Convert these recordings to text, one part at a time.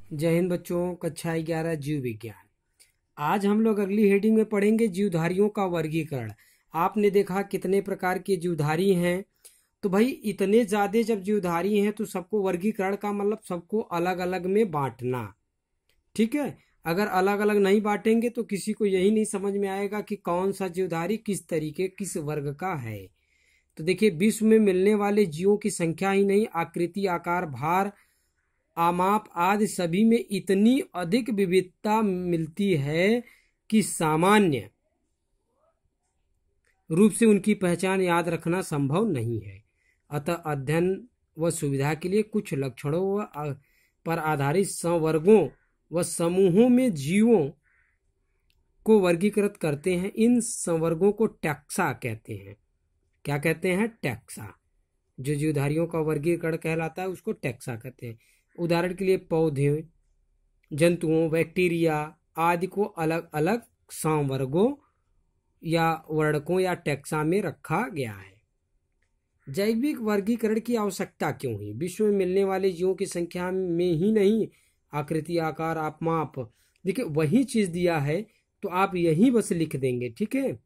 जय हिंद बच्चों। कक्षा 11 जीव विज्ञान। आज हम लोग अगली हेडिंग में पढ़ेंगे जीवधारियों का वर्गीकरण। आपने देखा कितने प्रकार के जीवधारी हैं। तो भाई इतने ज्यादा जब जीवधारी हैं तो सबको वर्गीकरण का मतलब सबको अलग अलग में बांटना। ठीक है। अगर अलग अलग नहीं बांटेंगे तो किसी को यही नहीं समझ में आएगा कि कौन सा जीवधारी किस तरीके किस वर्ग का है। तो देखिए, विश्व में मिलने वाले जीवों की संख्या ही नहीं, आकृति, आकार, भार, आमाप आदि सभी में इतनी अधिक विविधता मिलती है कि सामान्य रूप से उनकी पहचान याद रखना संभव नहीं है। अतः अध्ययन व सुविधा के लिए कुछ लक्षणों पर आधारित संवर्गों व समूहों में जीवों को वर्गीकृत करते हैं। इन संवर्गों को टैक्सा कहते हैं। क्या कहते हैं? टैक्सा। जो जीवधारियों का वर्गीकरण कहलाता है उसको टैक्सा कहते हैं। उदाहरण के लिए पौधे, जंतुओं, बैक्टीरिया आदि को अलग अलग संवर्गों या वर्णकों या टैक्सा में रखा गया है। जैविक वर्गीकरण की आवश्यकता क्यों हुई? विश्व में मिलने वाले जीवों की संख्या में ही नहीं, आकृति, आकार, माप, देखिए वही चीज दिया है तो आप यही बस लिख देंगे। ठीक है।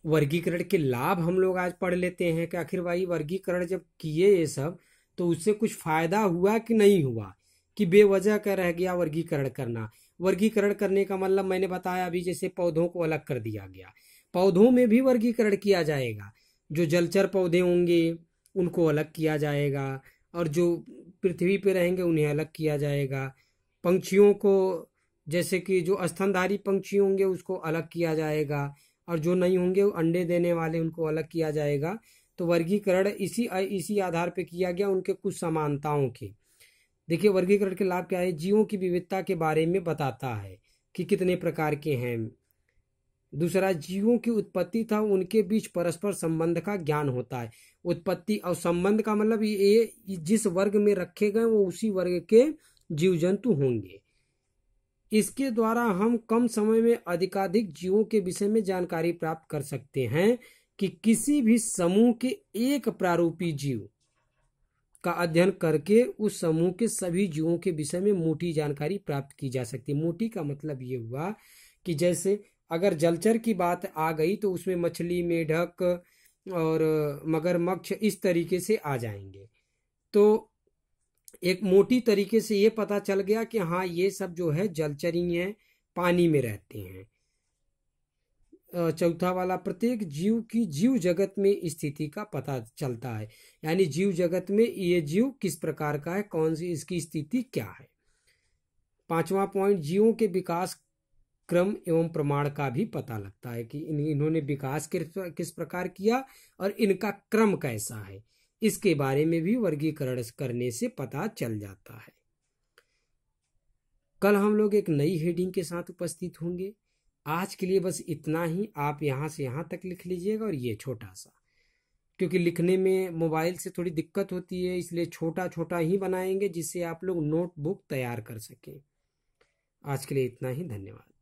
वर्गीकरण के लाभ हम लोग आज पढ़ लेते हैं कि आखिर भाई वर्गीकरण जब किए ये सब तो उससे कुछ फायदा हुआ कि नहीं हुआ, कि बेवजह का रह गया वर्गीकरण करना। वर्गीकरण करने का मतलब मैंने बताया अभी, जैसे पौधों को अलग कर दिया गया, पौधों में भी वर्गीकरण किया जाएगा। जो जलचर पौधे होंगे उनको अलग किया जाएगा और जो पृथ्वी पे रहेंगे उन्हें अलग किया जाएगा। पंछियों को, जैसे कि जो स्तनधारी पंछी होंगे उसको अलग किया जाएगा और जो नहीं होंगे अंडे देने वाले उनको अलग किया जाएगा। तो वर्गीकरण इसी आधार पे किया गया, उनके कुछ समानताओं के। देखिए वर्गीकरण के लाभ क्या है? जीवों की विविधता के बारे में बताता है कि कितने प्रकार के हैं। दूसरा, जीवों की उत्पत्ति था उनके बीच परस्पर संबंध का ज्ञान होता है। उत्पत्ति और संबंध का मतलब ये जिस वर्ग में रखे गए वो उसी वर्ग के जीव जंतु होंगे। इसके द्वारा हम कम समय में अधिकाधिक जीवों के विषय में जानकारी प्राप्त कर सकते हैं कि किसी भी समूह के एक प्रारूपी जीव का अध्ययन करके उस समूह के सभी जीवों के विषय में मोटी जानकारी प्राप्त की जा सकती है। मोटी का मतलब ये हुआ कि जैसे अगर जलचर की बात आ गई तो उसमें मछली, मेढक और मगरमच्छ इस तरीके से आ जाएंगे। तो एक मोटी तरीके से ये पता चल गया कि हाँ ये सब जो है जलचर ही हैं, पानी में रहते हैं। चौथा वाला, प्रत्येक जीव की जीव जगत में स्थिति का पता चलता है, यानी जीव जगत में ये जीव किस प्रकार का है, कौन सी इसकी स्थिति क्या है। पांचवा पॉइंट, जीवों के विकास क्रम एवं प्रमाण का भी पता लगता है कि इन्होंने विकास किस प्रकार किया और इनका क्रम कैसा है, इसके बारे में भी वर्गीकरण करने से पता चल जाता है। कल हम लोग एक नई हेडिंग के साथ उपस्थित होंगे। आज के लिए बस इतना ही। आप यहाँ से यहाँ तक लिख लीजिएगा और ये छोटा सा, क्योंकि लिखने में मोबाइल से थोड़ी दिक्कत होती है इसलिए छोटा छोटा ही बनाएंगे जिससे आप लोग नोटबुक तैयार कर सकें। आज के लिए इतना ही। धन्यवाद।